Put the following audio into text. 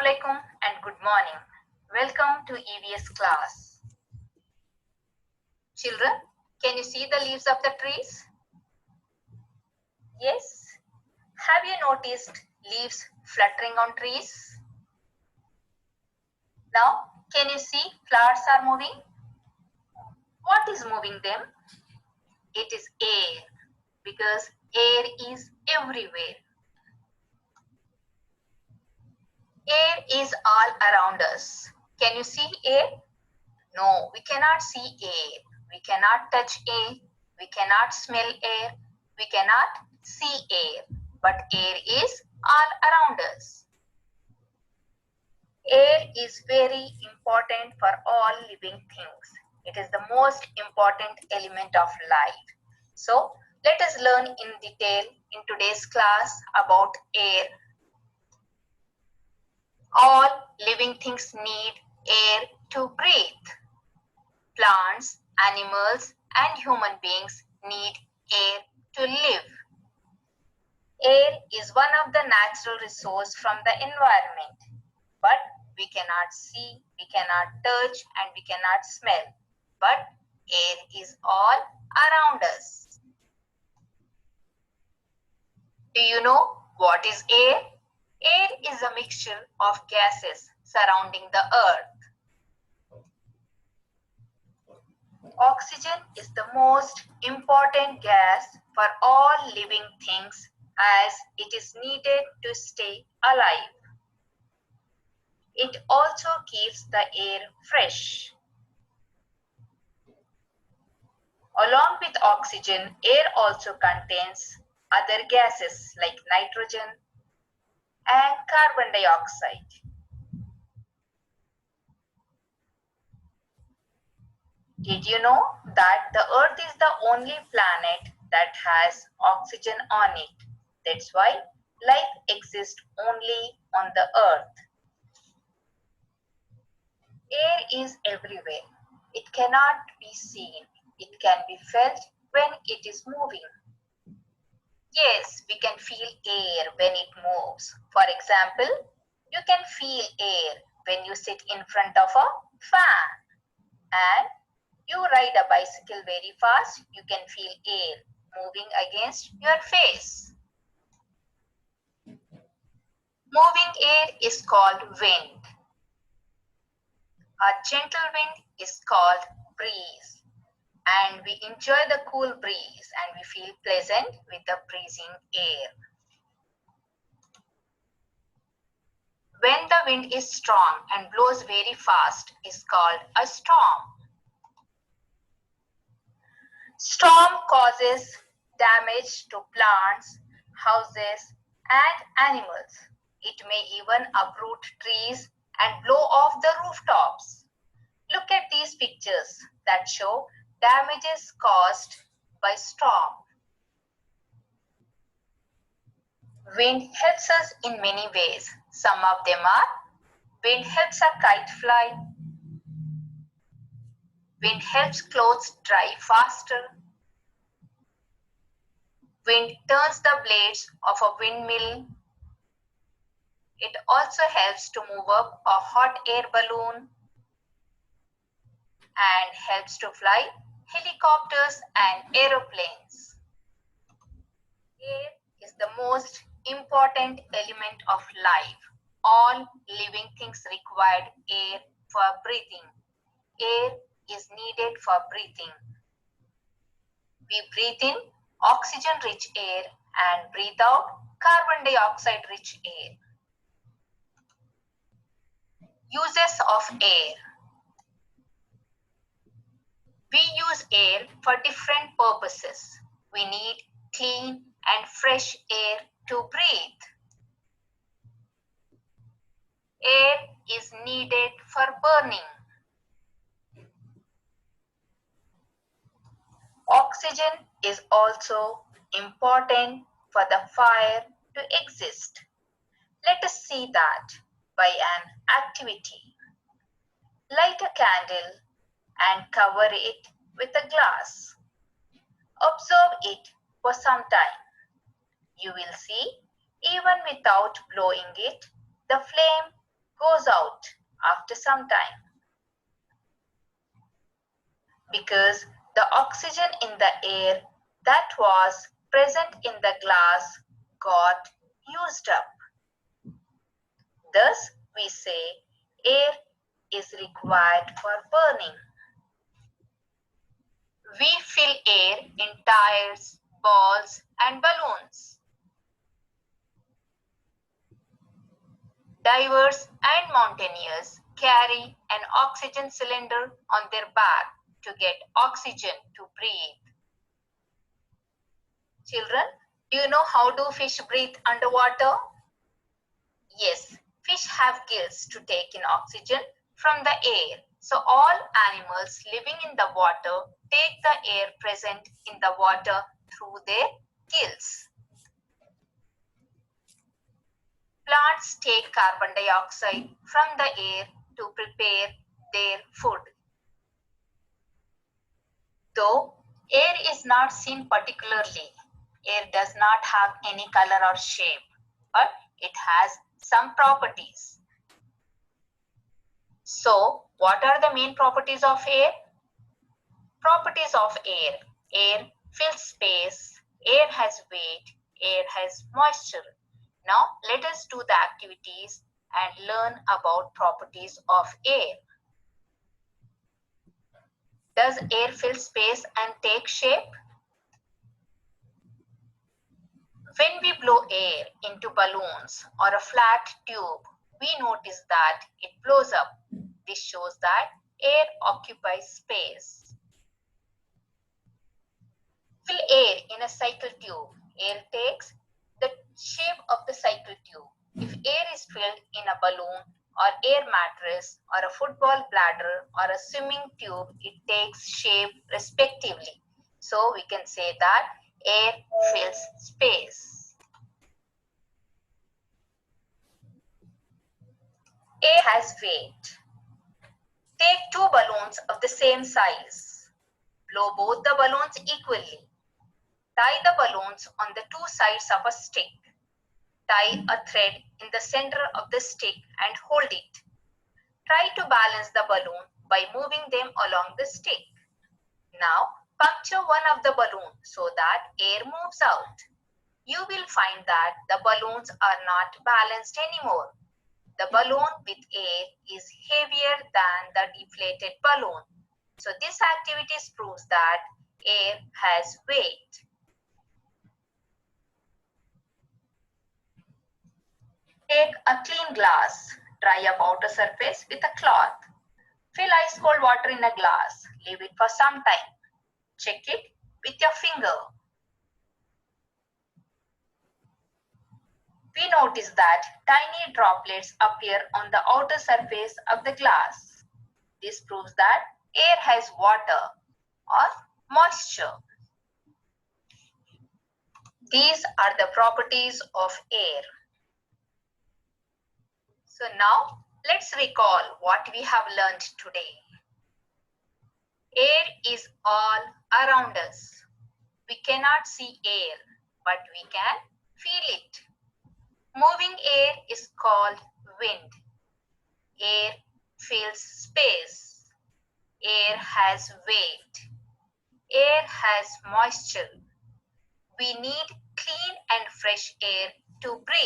Assalamualaikum and good morning. Welcome to EVS class. Children, can you see the leaves of the trees? Yes. Have you noticed leaves fluttering on trees? Now, can you see flowers are moving? What is moving them? It is air, because air is everywhere. Air is all around us. Can you see air? No, we cannot see air. We cannot touch air. We cannot smell air. We cannot see air. But air is all around us. Air is very important for all living things. It is the most important element of life. So, let us learn in detail in today's class about air. All living things need air to breathe. Plants, animals, and human beings need air to live. Air is one of the natural resources from the environment, but we cannot see, we cannot touch, and we cannot smell. But air is all around us. Do you know what is air? Air is a mixture of gases surrounding the earth. Oxygen is the most important gas for all living things as it is needed to stay alive. It also keeps the air fresh. Along with oxygen, air also contains other gases like nitrogen and carbon dioxide. Did you know that the Earth is the only planet that has oxygen on it? That's why life exists only on the Earth. Air is everywhere. It cannot be seen. It can be felt when it is moving. Yes, we can feel air when it moves. For example, you can feel air when you sit in front of a fan. And you ride a bicycle very fast, you can feel air moving against your face. Moving air is called wind. A gentle wind is called breeze. And we enjoy the cool breeze and we feel pleasant with the breezing air. When the wind is strong and blows very fast is called a storm. Storm causes damage to plants, houses, and animals. It may even uproot trees and blow off the rooftops. Look at these pictures that show damages caused by storm. Wind helps us in many ways. Some of them are: wind helps a kite fly. Wind helps clothes dry faster. Wind turns the blades of a windmill. It also helps to move up a hot air balloon and helps to fly helicopters and aeroplanes. Air is the most important element of life. All living things require air for breathing. Air is needed for breathing. We breathe in oxygen-rich air and breathe out carbon dioxide-rich air. Uses of air. We use air for different purposes. We need clean and fresh air to breathe. Air is needed for burning. Oxygen is also important for the fire to exist. Let us see that by an activity. Light a candle and cover it with a glass. Observe it for some time. You will see, even without blowing it, the flame goes out after some time because the oxygen in the air that was present in the glass got used up. Thus, we say air is required for burning. We fill air in tires, balls, and balloons. Divers and mountaineers carry an oxygen cylinder on their back to get oxygen to breathe. Children, do you know how do fish breathe underwater? Yes, fish have gills to take in oxygen from the air. So all animals living in the water take the air present in the water through their gills. Plants take carbon dioxide from the air to prepare their food. Though air is not seen particularly, air does not have any color or shape, but it has some properties. So, what are the main properties of air? Properties of air. Air fills space, air has weight, air has moisture. Now, let us do the activities and learn about properties of air. Does air fill space and take shape? When we blow air into balloons or a flat tube, we notice that it blows up. This shows that air occupies space. Fill air in a cycle tube. Air takes the shape of the cycle tube. If air is filled in a balloon or air mattress or a football bladder or a swimming tube, it takes shape respectively. So we can say that air fills space. Air has weight. Take two balloons of the same size. Blow both the balloons equally. Tie the balloons on the two sides of a stick. Tie a thread in the center of the stick and hold it. Try to balance the balloon by moving them along the stick. Now, puncture one of the balloons so that air moves out. You will find that the balloons are not balanced anymore. The balloon with air is heavier than the deflated balloon. So this activity proves that air has weight. Take a clean glass, dry up outer surface with a cloth. Fill ice cold water in a glass. Leave it for some time. Check it with your finger. We notice that tiny droplets appear on the outer surface of the glass. This proves that air has water or moisture. These are the properties of air. So now let's recall what we have learned today. Air is all around us. We cannot see air, but we can feel it. Moving air is called wind. Air fills space. Air has weight. Air has moisture. We need clean and fresh air to breathe.